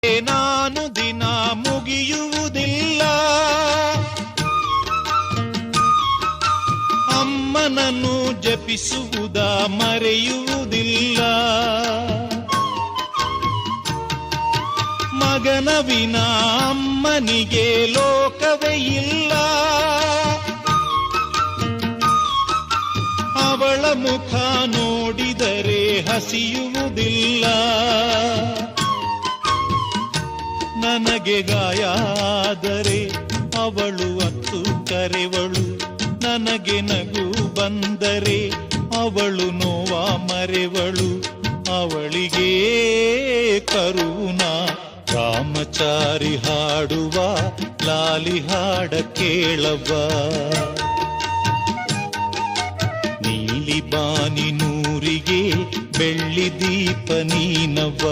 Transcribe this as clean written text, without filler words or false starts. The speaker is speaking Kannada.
ನಾನು ದಿನ ಮುಗಿಯುವುದಿಲ್ಲ, ಅಮ್ಮನನ್ನು ಜಪಿಸುವುದ ಮರೆಯುವುದಿಲ್ಲ. ಮಗನ ವಿನ ಅಮ್ಮನಿಗೆ ಲೋಕವೇ ಇಲ್ಲ, ಅವಳ ಮುಖ ನೋಡಿದರೆ ಹಸಿಯುವುದಿಲ್ಲ. ನನಗೆ ಗಾಯ ಆದರೆ ಅವಳು ಅತ್ತು ಕರೆವಳು, ನನಗೆ ನಗು ಬಂದರೆ ಅವಳು ನೋವ ಮರೆವಳು. ಅವಳಿಗೆ ಕರುಣ ರಾಮಚಾರಿ ಹಾಡುವ ಲಾಲಿ ಹಾಡ ಕೇಳವ್ವ. ನೀಲಿ ಬಾನಿ ನೂರಿಗೆ ಬೆಳ್ಳಿ ದೀಪ ನೀನವ್ವ.